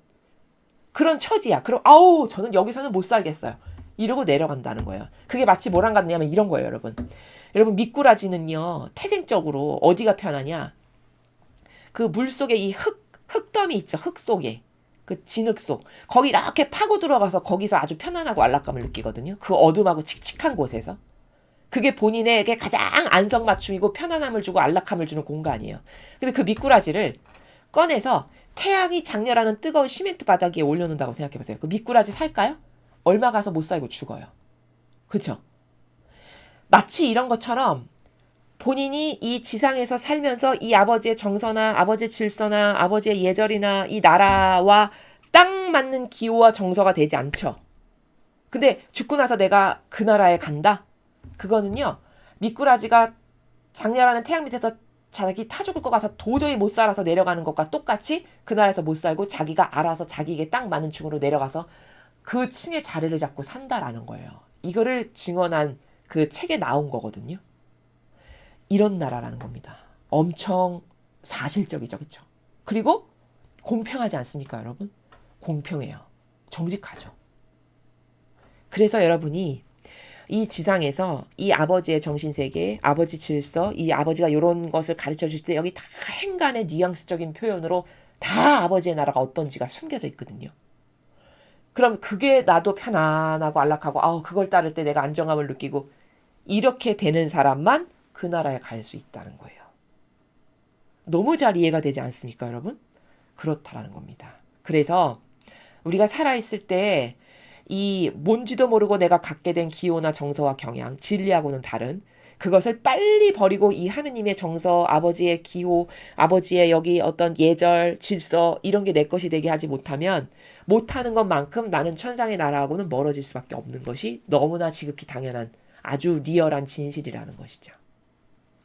그런 처지야. 그럼 저는 여기서는 못 살겠어요. 이러고 내려간다는 거예요. 그게 마치 뭐랑 같냐면 이런 거예요, 여러분. 여러분 미꾸라지는요 태생적으로 어디가 편하냐? 그 물속에 이 흙더미 있죠. 흙 속에. 그 진흙 속. 거기 이렇게 파고 들어가서 거기서 아주 편안하고 안락감을 느끼거든요. 그 어둠하고 칙칙한 곳에서. 그게 본인에게 가장 안성맞춤이고 편안함을 주고 안락함을 주는 공간이에요. 근데 그 미꾸라지를 꺼내서 태양이 장렬하는 뜨거운 시멘트 바닥 위에 올려놓는다고 생각해보세요. 그 미꾸라지 살까요? 얼마 가서 못 살고 죽어요. 그쵸? 마치 이런 것처럼 본인이 이 지상에서 살면서 이 아버지의 정서나 아버지의 질서나 아버지의 예절이나 이 나라와 딱 맞는 기호와 정서가 되지 않죠. 근데 죽고 나서 내가 그 나라에 간다? 그거는요. 미꾸라지가 장렬하는 태양 밑에서 자기 타 죽을 것 같아서 도저히 못 살아서 내려가는 것과 똑같이 그 나라에서 못 살고 자기가 알아서 자기에게 딱 맞는 층으로 내려가서 그 층의 자리를 잡고 산다라는 거예요. 이거를 증언한 그 책에 나온 거거든요. 이런 나라라는 겁니다. 엄청 사실적이죠. 그렇죠? 그리고 공평하지 않습니까, 여러분? 공평해요. 정직하죠. 그래서 여러분이 이 지상에서 이 아버지의 정신세계, 아버지 질서, 이 아버지가 이런 것을 가르쳐 주실 때 여기 다 행간의 뉘앙스적인 표현으로 다 아버지의 나라가 어떤지가 숨겨져 있거든요. 그럼 그게 나도 편안하고 안락하고 그걸 따를 때 내가 안정감을 느끼고 이렇게 되는 사람만 그 나라에 갈 수 있다는 거예요. 너무 잘 이해가 되지 않습니까, 여러분? 그렇다라는 겁니다. 그래서 우리가 살아있을 때 이 뭔지도 모르고 내가 갖게 된 기호나 정서와 경향, 진리하고는 다른 그것을 빨리 버리고 이 하느님의 정서, 아버지의 기호, 아버지의 여기 어떤 예절, 질서 이런 게 내 것이 되게 하지 못하면 못하는 것만큼 나는 천상의 나라하고는 멀어질 수밖에 없는 것이 너무나 지극히 당연한 아주 리얼한 진실이라는 것이죠.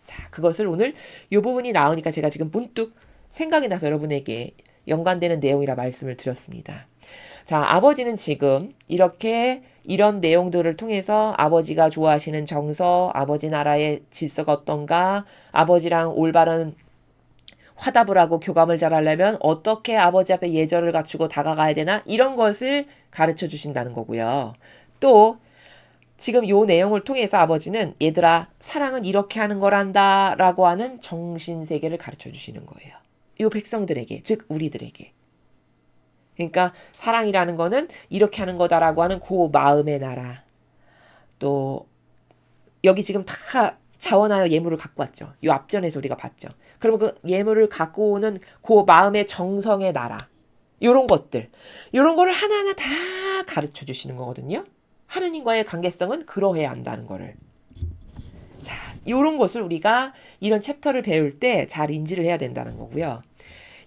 자, 그것을 오늘 이 부분이 나오니까 제가 지금 문득 생각이 나서 여러분에게 연관되는 내용이라 말씀을 드렸습니다. 자, 아버지는 지금 이렇게 이런 내용들을 통해서 아버지가 좋아하시는 정서, 아버지 나라의 질서가 어떤가, 아버지랑 올바른 화답을 하고 교감을 잘 하려면 어떻게 아버지 앞에 예절을 갖추고 다가가야 되나 이런 것을 가르쳐 주신다는 거고요. 또 지금 요 내용을 통해서 아버지는 얘들아 사랑은 이렇게 하는 거란다 라고 하는 정신세계를 가르쳐 주시는 거예요. 요 백성들에게, 즉 우리들에게. 그러니까 사랑이라는 거는 이렇게 하는 거다라고 하는 그 마음의 나라. 또 여기 지금 다 자원하여 예물을 갖고 왔죠. 요 앞전에서 우리가 봤죠. 그러면 그 예물을 갖고 오는 그 마음의 정성의 나라. 요런 것들. 요런 거를 하나하나 다 가르쳐 주시는 거거든요. 하느님과의 관계성은 그러해야 한다는 거를. 자, 요런 것을 우리가 이런 챕터를 배울 때 잘 인지를 해야 된다는 거고요.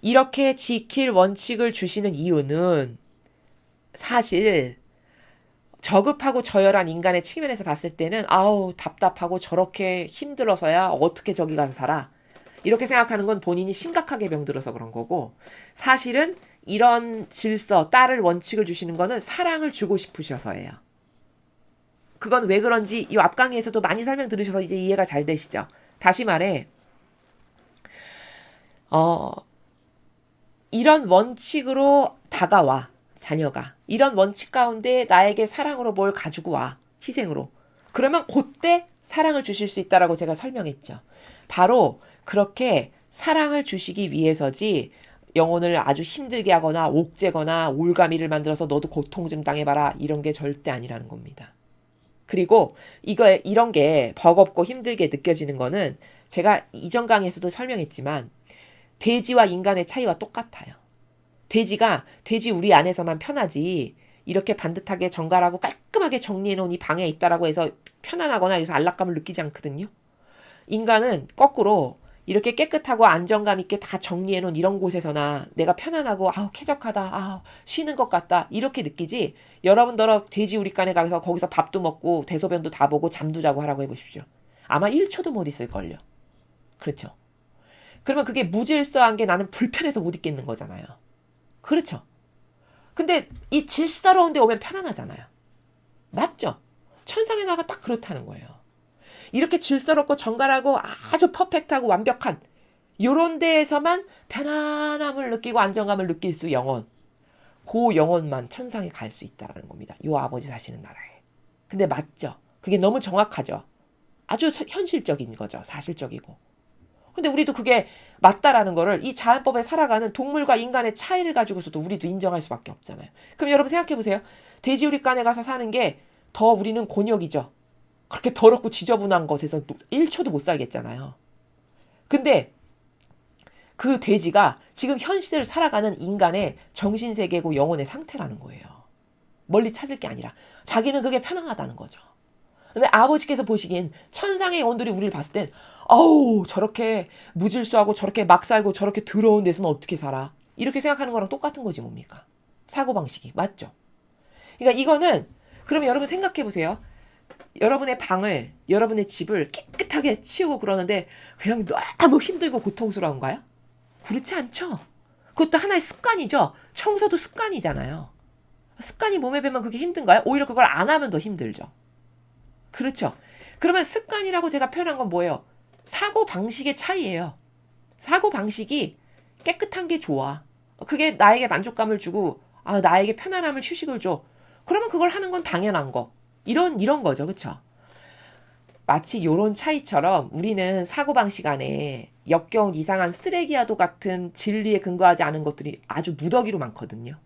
이렇게 지킬 원칙을 주시는 이유는 사실 저급하고 저열한 인간의 측면에서 봤을 때는 답답하고 저렇게 힘들어서야 어떻게 저기 가서 살아. 이렇게 생각하는 건 본인이 심각하게 병들어서 그런 거고 사실은 이런 질서, 따를 원칙을 주시는 거는 사랑을 주고 싶으셔서예요. 그건 왜 그런지 이 앞 강의에서도 많이 설명 들으셔서 이제 이해가 잘 되시죠? 다시 말해 이런 원칙으로 다가와 자녀가. 이런 원칙 가운데 나에게 사랑으로 뭘 가지고 와. 희생으로. 그러면 그때 사랑을 주실 수 있다라고 제가 설명했죠. 바로 그렇게 사랑을 주시기 위해서지 영혼을 아주 힘들게 하거나 옥죄거나 올가미를 만들어서 너도 고통 좀 당해봐라 이런 게 절대 아니라는 겁니다. 그리고 이런 게 버겁고 힘들게 느껴지는 거는 제가 이전 강의에서도 설명했지만 돼지와 인간의 차이와 똑같아요. 돼지 우리 안에서만 편하지 이렇게 반듯하게 정갈하고 깔끔하게 정리해놓은 이 방에 있다라고 해서 편안하거나 여기서 안락감을 느끼지 않거든요. 인간은 거꾸로 이렇게 깨끗하고 안정감 있게 다 정리해놓은 이런 곳에서나 내가 편안하고 쾌적하다, 쉬는 것 같다 이렇게 느끼지 여러분들은 돼지 우리간에 가서 거기서 밥도 먹고 대소변도 다 보고 잠도 자고 하라고 해보십시오. 아마 1초도 못 있을걸요. 그렇죠. 그러면 그게 무질서한 게 나는 불편해서 못 있겠는 거잖아요. 그렇죠. 근데 이 질서로운 데 오면 편안하잖아요. 맞죠? 천상의 나라가 딱 그렇다는 거예요. 이렇게 질서롭고 정갈하고 아주 퍼펙트하고 완벽한 요런 데에서만 편안함을 느끼고 안정감을 느낄 수 영혼. 그 영혼만 천상에 갈 수 있다는 겁니다. 요 아버지 사시는 나라에. 근데 맞죠? 그게 너무 정확하죠? 아주 현실적인 거죠. 사실적이고. 근데 우리도 그게 맞다라는 거를 이 자연법에 살아가는 동물과 인간의 차이를 가지고서도 우리도 인정할 수밖에 없잖아요. 그럼 여러분 생각해 보세요. 돼지우리간에 가서 사는 게 더 우리는 곤욕이죠. 그렇게 더럽고 지저분한 곳에서 1초도 못 살겠잖아요. 근데 그 돼지가 지금 현 시대를 살아가는 인간의 정신세계고 영혼의 상태라는 거예요. 멀리 찾을 게 아니라 자기는 그게 편안하다는 거죠. 근데 아버지께서 보시기엔 천상의 영혼들이 우리를 봤을 땐 어우 저렇게 무질서하고 저렇게 막 살고 저렇게 더러운 데서는 어떻게 살아? 이렇게 생각하는 거랑 똑같은 거지 뭡니까? 사고방식이. 맞죠? 그러니까 이거는 그러면 여러분 생각해 보세요. 여러분의 방을 여러분의 집을 깨끗하게 치우고 그러는데 그냥 너무 힘들고 고통스러운가요? 그렇지 않죠. 그것도 하나의 습관이죠. 청소도 습관이잖아요. 습관이 몸에 배면 그게 힘든가요? 오히려 그걸 안 하면 더 힘들죠. 그렇죠. 그러면 습관이라고 제가 표현한 건 뭐예요? 사고방식의 차이예요. 사고방식이 깨끗한 게 좋아. 그게 나에게 만족감을 주고 나에게 편안함을 휴식을 줘. 그러면 그걸 하는 건 당연한 거. 이런 거죠. 그쵸? 마치 요런 차이처럼 우리는 사고방식 안에 역겨운 이상한 쓰레기와도 같은 진리에 근거하지 않은 것들이 아주 무더기로 많거든요.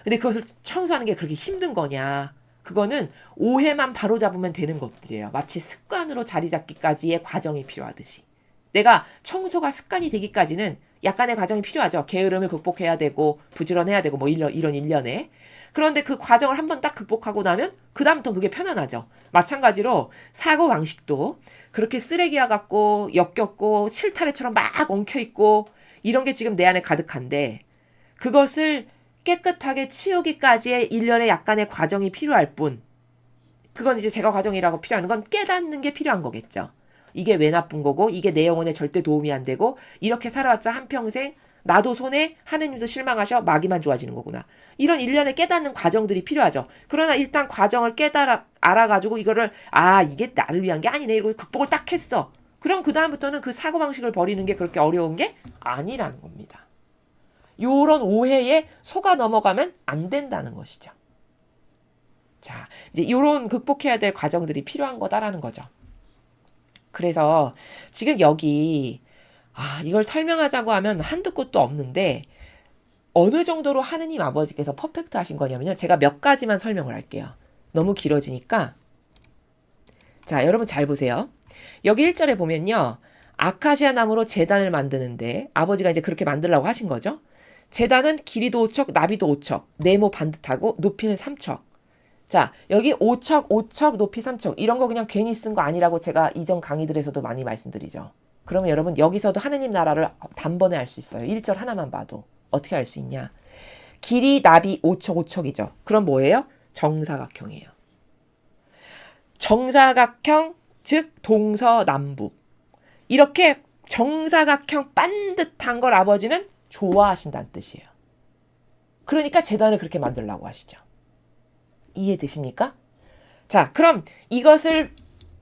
근데 그것을 청소하는 게 그렇게 힘든 거냐? 그거는 오해만 바로잡으면 되는 것들이에요. 마치 습관으로 자리 잡기까지의 과정이 필요하듯이. 내가 청소가 습관이 되기까지는 약간의 과정이 필요하죠. 게으름을 극복해야 되고 부지런해야 되고 뭐 이런 일련에. 그런데 그 과정을 한번 딱 극복하고 나면 그다음부터 그게 편안하죠. 마찬가지로 사고방식도 그렇게 쓰레기와 같고 역겹고 실타래처럼 막 엉켜있고 이런 게 지금 내 안에 가득한데 그것을 깨끗하게 치우기까지의 일련의 약간의 과정이 필요할 뿐 그건 이제 제가 과정이라고 필요한 건 깨닫는 게 필요한 거겠죠. 이게 왜 나쁜 거고 이게 내 영혼에 절대 도움이 안 되고 이렇게 살아왔자 한평생 나도 손해 하느님도 실망하셔 마귀만 좋아지는 거구나. 이런 일련의 깨닫는 과정들이 필요하죠. 그러나 일단 과정을 알아가지고 이거를 이게 나를 위한 게 아니네 이러고 극복을 딱 했어. 그럼 그 다음부터는 그 사고방식을 버리는 게 그렇게 어려운 게 아니라는 겁니다. 요런 오해에 속아 넘어가면 안 된다는 것이죠. 자, 이제 요런 극복해야 될 과정들이 필요한 거다라는 거죠. 그래서 지금 여기 이걸 설명하자고 하면 한두 끝도 없는데 어느 정도로 하느님 아버지께서 퍼펙트 하신 거냐면요. 제가 몇 가지만 설명을 할게요. 너무 길어지니까. 자, 여러분 잘 보세요. 여기 1절에 보면요. 아카시아 나무로 제단을 만드는데 아버지가 이제 그렇게 만들라고 하신 거죠. 제단은 길이도 5척, 나비도 5척, 네모 반듯하고 높이는 3척. 자, 여기 5척, 높이 3척. 이런 거 그냥 괜히 쓴 거 아니라고 제가 이전 강의들에서도 많이 말씀드리죠. 그러면 여러분 여기서도 하느님 나라를 단번에 알 수 있어요. 1절 하나만 봐도. 어떻게 알 수 있냐. 길이 나비 5척이죠. 그럼 뭐예요? 정사각형이에요. 정사각형 즉 동서남북. 이렇게 정사각형 반듯한 걸 아버지는 좋아하신다는 뜻이에요. 그러니까 제단을 그렇게 만들라고 하시죠. 이해되십니까? 자, 그럼 이것을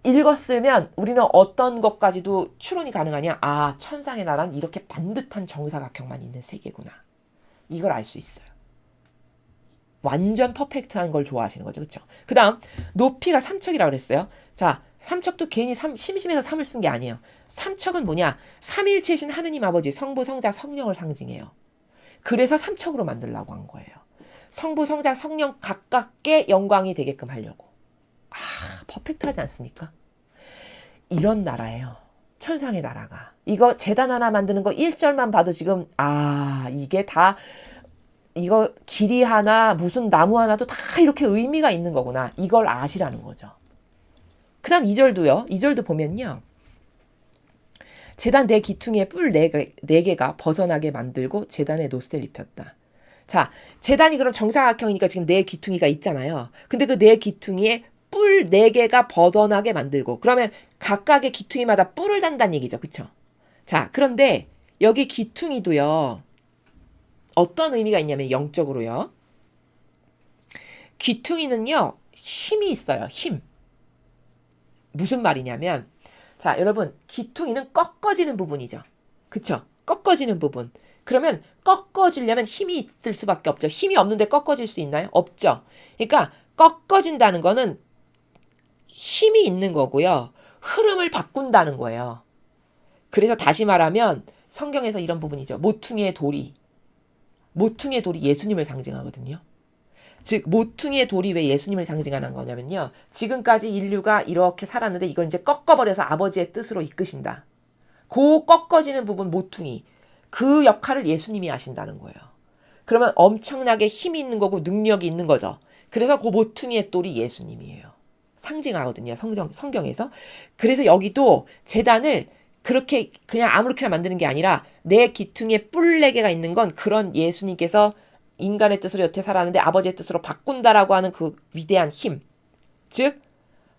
읽었으면 우리는 어떤 것까지도 추론이 가능하냐? 천상의 나라는 이렇게 반듯한 정사각형만 있는 세계구나. 이걸 알 수 있어요. 완전 퍼펙트한 걸 좋아하시는 거죠. 그렇죠? 그 다음 높이가 3척이라고 그랬어요. 자, 3척도 괜히 심심해서 3을 쓴 게 아니에요. 3척은 뭐냐? 삼일체신 하느님 아버지 성부, 성자, 성령을 상징해요. 그래서 3척으로 만들려고 한 거예요. 성부, 성자, 성령 각각의 영광이 되게끔 하려고. 퍼펙트하지 않습니까? 이런 나라예요. 천상의 나라가. 이거 제단 하나 만드는 거 1절만 봐도 지금 이게 다 이거 길이 하나 무슨 나무 하나도 다 이렇게 의미가 있는 거구나. 이걸 아시라는 거죠. 그 다음 2절도요. 2절도 보면요. 제단 내 기퉁이에 뿔 4개가 벗어나게 만들고 제단에 노스를 입혔다. 자, 제단이 그럼 정사각형이니까 지금 네 기퉁이가 있잖아요. 근데 그 네 기퉁이에 뿔 4개가 벗어나게 만들고 그러면 각각의 기퉁이마다 뿔을 단다는 얘기죠. 그쵸? 자, 그런데 여기 기퉁이도요. 어떤 의미가 있냐면 영적으로요. 기퉁이는요. 힘이 있어요. 힘. 무슨 말이냐면 자, 여러분 기퉁이는 꺾어지는 부분이죠. 그쵸? 꺾어지는 부분. 그러면 꺾어지려면 힘이 있을 수밖에 없죠. 힘이 없는데 꺾어질 수 있나요? 없죠. 그러니까 꺾어진다는 거는 힘이 있는 거고요. 흐름을 바꾼다는 거예요. 그래서 다시 말하면 성경에서 이런 부분이죠. 모퉁이의 돌이 예수님을 상징하거든요. 즉 모퉁이의 돌이 왜 예수님을 상징하는 거냐면요. 지금까지 인류가 이렇게 살았는데 이걸 이제 꺾어버려서 아버지의 뜻으로 이끄신다. 그 꺾어지는 부분 모퉁이, 그 역할을 예수님이 하신다는 거예요. 그러면 엄청나게 힘이 있는 거고 능력이 있는 거죠. 그래서 그 모퉁이의 돌이 예수님이에요. 상징하거든요. 성경에서. 그래서 여기도 제단을 그렇게 그냥 아무렇게나 만드는 게 아니라 내 기퉁에 뿔 4개가 있는 건 그런 예수님께서 인간의 뜻으로 여태 살았는데 아버지의 뜻으로 바꾼다라고 하는 그 위대한 힘. 즉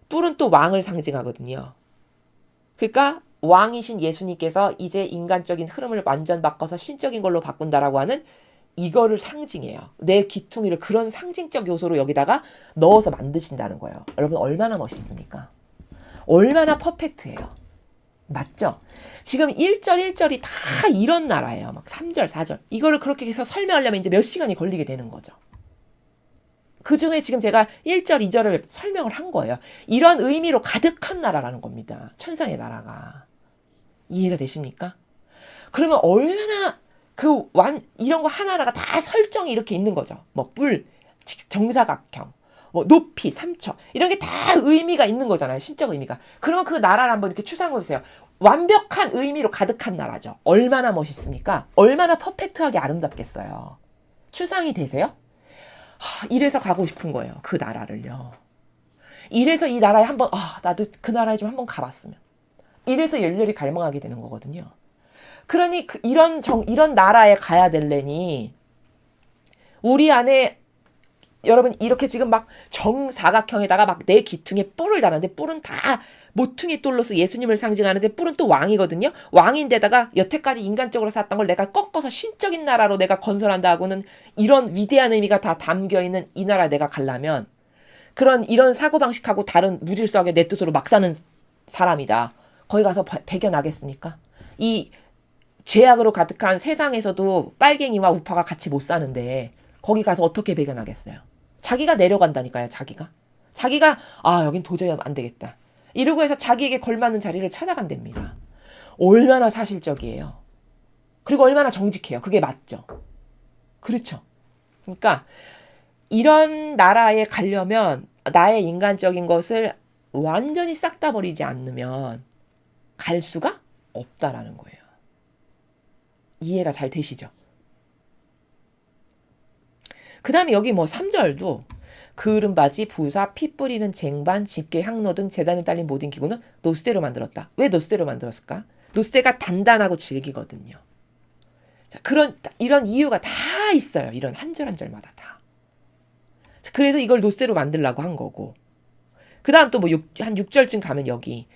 뿔은 또 왕을 상징하거든요. 그러니까 왕이신 예수님께서 이제 인간적인 흐름을 완전 바꿔서 신적인 걸로 바꾼다라고 하는 이거를 상징해요. 내 기퉁이를 그런 상징적 요소로 여기다가 넣어서 만드신다는 거예요. 여러분 얼마나 멋있습니까? 얼마나 퍼펙트해요. 맞죠? 지금 1절 1절이 다 이런 나라예요. 막 3절 4절. 이거를 그렇게 해서 설명하려면 이제 몇 시간이 걸리게 되는 거죠. 그 중에 지금 제가 1절 2절을 설명을 한 거예요. 이런 의미로 가득한 나라라는 겁니다. 천상의 나라가. 이해가 되십니까? 그러면 얼마나 이런 거 하나하나가 다 설정이 이렇게 있는 거죠. 뭐 뿔, 정사각형, 뭐 높이, 삼척 이런 게 다 의미가 있는 거잖아요. 신적 의미가. 그러면 그 나라를 한번 이렇게 추상해 보세요. 완벽한 의미로 가득한 나라죠. 얼마나 멋있습니까? 얼마나 퍼펙트하게 아름답겠어요. 추상이 되세요? 이래서 가고 싶은 거예요. 그 나라를요. 이래서 이 나라에 한번 나도 그 나라에 좀 한번 가봤으면. 이래서 열렬히 갈망하게 되는 거거든요. 그러니 이런 나라에 가야 될래니 우리 안에 여러분 이렇게 지금 막 정사각형에다가 막 내 기퉁에 뿔을 달았는데 뿔은 다 모퉁이 돌로서 예수님을 상징하는데 뿔은 또 왕이거든요. 왕인데다가 여태까지 인간적으로 살았던 걸 내가 꺾어서 신적인 나라로 내가 건설한다고는 이런 위대한 의미가 다 담겨있는 이 나라 내가 가려면 이런 사고방식하고 다른 무질서하게 내 뜻으로 막 사는 사람이다. 거기 가서 배겨나겠습니까? 이 죄악으로 가득한 세상에서도 빨갱이와 우파가 같이 못 사는데 거기 가서 어떻게 배겨나겠어요? 자기가 내려간다니까요. 자기가 여긴 도저히 안 되겠다. 이러고 해서 자기에게 걸맞는 자리를 찾아간답니다. 얼마나 사실적이에요. 그리고 얼마나 정직해요. 그게 맞죠. 그렇죠. 그러니까 이런 나라에 가려면 나의 인간적인 것을 완전히 싹 다 버리지 않으면 갈 수가 없다라는 거예요. 이해가 잘 되시죠? 그 다음에 여기 뭐 3절도 그을은 바지, 부사, 피 뿌리는 쟁반, 집게, 향로 등 제단에 딸린 모든 기구는 노스대로 만들었다. 왜 노스대로 만들었을까? 노스대가 단단하고 질기거든요. 자, 이런 이유가 다 있어요. 이런 한 절 한 절마다 다. 자, 그래서 이걸 노스대로 만들려고 한 거고. 그 다음 또 뭐 한 6절쯤 가면 여기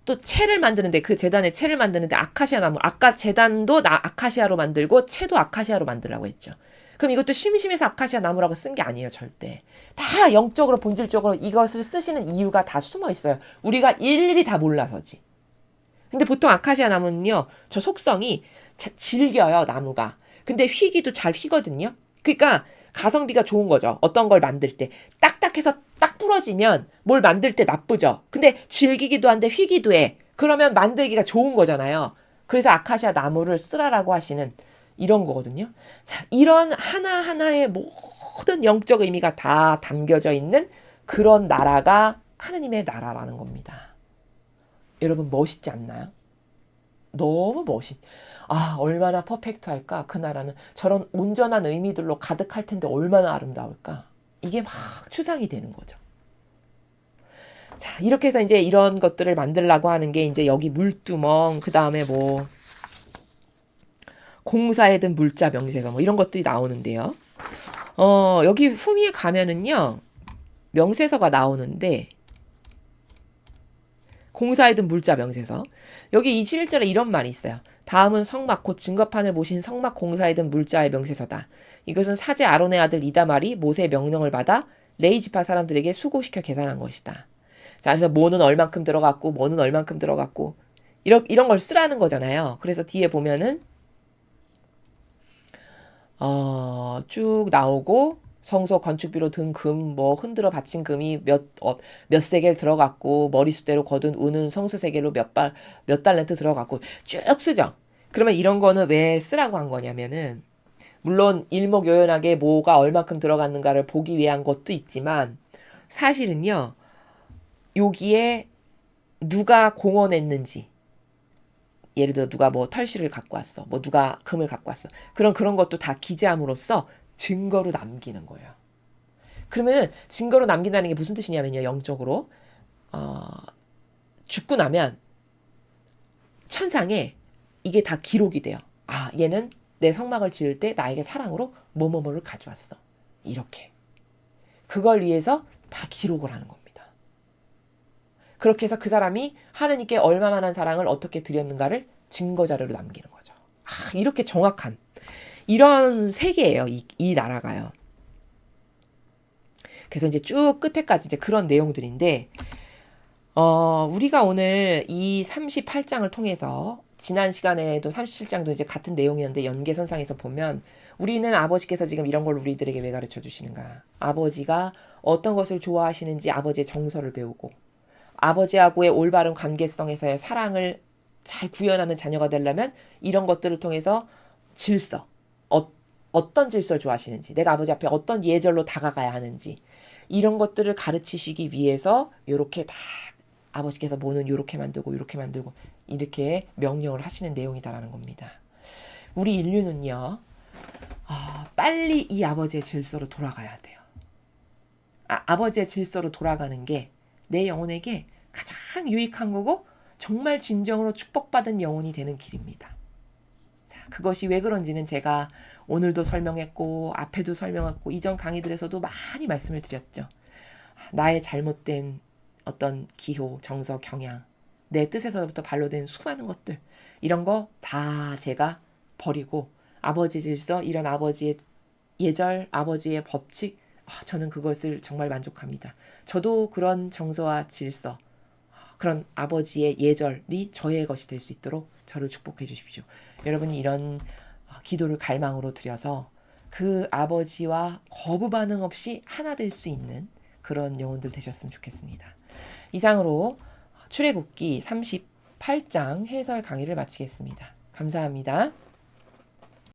또 채를 만드는데 그 제단에 채를 만드는데 아카시아 나무, 아까 제단도 아카시아로 만들고 채도 아카시아로 만들라고 했죠. 그럼 이것도 심심해서 아카시아 나무라고 쓴 게 아니에요. 절대. 다 영적으로 본질적으로 이것을 쓰시는 이유가 다 숨어 있어요. 우리가 일일이 다 몰라서지. 근데 보통 아카시아 나무는요. 저 속성이 질겨요. 나무가. 근데 휘기도 잘 휘거든요. 그러니까 가성비가 좋은 거죠. 어떤 걸 만들 때. 딱딱해서 딱 부러지면 뭘 만들 때 나쁘죠. 근데 질기기도 한데 휘기도 해. 그러면 만들기가 좋은 거잖아요. 그래서 아카시아 나무를 쓰라라고 하시는 이런 거거든요. 자, 이런 하나하나의 모든 영적 의미가 다 담겨져 있는 그런 나라가 하느님의 나라라는 겁니다. 여러분 멋있지 않나요? 너무 얼마나 퍼펙트할까? 그 나라는 저런 온전한 의미들로 가득할 텐데 얼마나 아름다울까? 이게 막 추상이 되는 거죠. 자, 이렇게 해서 이제 이런 것들을 만들려고 하는 게 이제 여기 물두멍, 그 다음에 뭐 공사에 든 물자 명세서 뭐 이런 것들이 나오는데요. 여기 후미에 가면은요. 명세서가 나오는데 공사에 든 물자 명세서. 여기 21절에 이런 말이 있어요. 다음은 성막 곧 증거판을 모신 성막 공사에 든 물자의 명세서다. 이것은 사제 아론의 아들 이다말이 모세의 명령을 받아 레위 지파 사람들에게 수고시켜 계산한 것이다. 자, 그래서 뭐는 얼만큼 들어갔고 뭐는 얼만큼 들어갔고 이런 걸 쓰라는 거잖아요. 그래서 뒤에 보면은 쭉 나오고 성소 건축비로 든 금, 뭐 흔들어 바친 금이 몇 세겔 들어갔고, 머리숫대로 거둔 은은 성소 세겔로 몇 달란트 들어갔고, 쭉 쓰죠. 그러면 이런 거는 왜 쓰라고 한 거냐면은, 물론 일목요연하게 뭐가 얼마큼 들어갔는가를 보기 위한 것도 있지만, 사실은요, 여기에 누가 공헌했는지, 예를 들어 누가 뭐 털실을 갖고 왔어, 뭐 누가 금을 갖고 왔어, 그런 것도 다 기재함으로써 증거로 남기는 거예요. 그러면 증거로 남긴다는 게 무슨 뜻이냐면요, 영적으로 죽고 나면 천상에 이게 다 기록이 돼요. 아, 얘는 내 성막을 지을 때 나에게 사랑으로 뭐뭐뭐를 가져왔어, 이렇게. 그걸 위해서 다 기록을 하는 겁니다. 그렇게 해서 그 사람이 하느님께 얼마만한 사랑을 어떻게 드렸는가를 증거 자료로 남기는 거죠. 아, 이렇게 정확한 이런 세계예요, 이 나라가요. 그래서 이제 쭉 끝에까지 이제 그런 내용들인데, 우리가 오늘 이 38장을 통해서, 지난 시간에도 37장도 이제 같은 내용이었는데 연계선상에서 보면, 우리는 아버지께서 지금 이런 걸 우리들에게 왜 가르쳐 주시는가? 아버지가 어떤 것을 좋아하시는지 아버지의 정서를 배우고, 아버지하고의 올바른 관계성에서의 사랑을 잘 구현하는 자녀가 되려면 이런 것들을 통해서 질서, 어떤 질서를 좋아하시는지, 내가 아버지 앞에 어떤 예절로 다가가야 하는지, 이런 것들을 가르치시기 위해서 요렇게 다 아버지께서 뭐는 요렇게 만들고 요렇게 만들고 이렇게 명령을 하시는 내용이다라는 겁니다. 우리 인류는요, 빨리 이 아버지의 질서로 돌아가야 돼요. 아버지의 질서로 돌아가는 게 내 영혼에게 가장 유익한 거고 정말 진정으로 축복받은 영혼이 되는 길입니다. 자, 그것이 왜 그런지는 제가 오늘도 설명했고 앞에도 설명했고 이전 강의들에서도 많이 말씀을 드렸죠. 나의 잘못된 어떤 기호, 정서, 경향, 내 뜻에서부터 반로된 수많은 것들, 이런 거 다 제가 버리고 아버지 질서, 이런 아버지의 예절, 아버지의 법칙, 저는 그것을 정말 만족합니다. 저도 그런 정서와 질서, 그런 아버지의 예절이 저의 것이 될 수 있도록 저를 축복해 주십시오. 여러분이 이런 기도를 갈망으로 드려서 그 아버지와 거부 반응 없이 하나 될 수 있는 그런 영혼들 되셨으면 좋겠습니다. 이상으로 출애굽기 38장 해설 강의를 마치겠습니다. 감사합니다.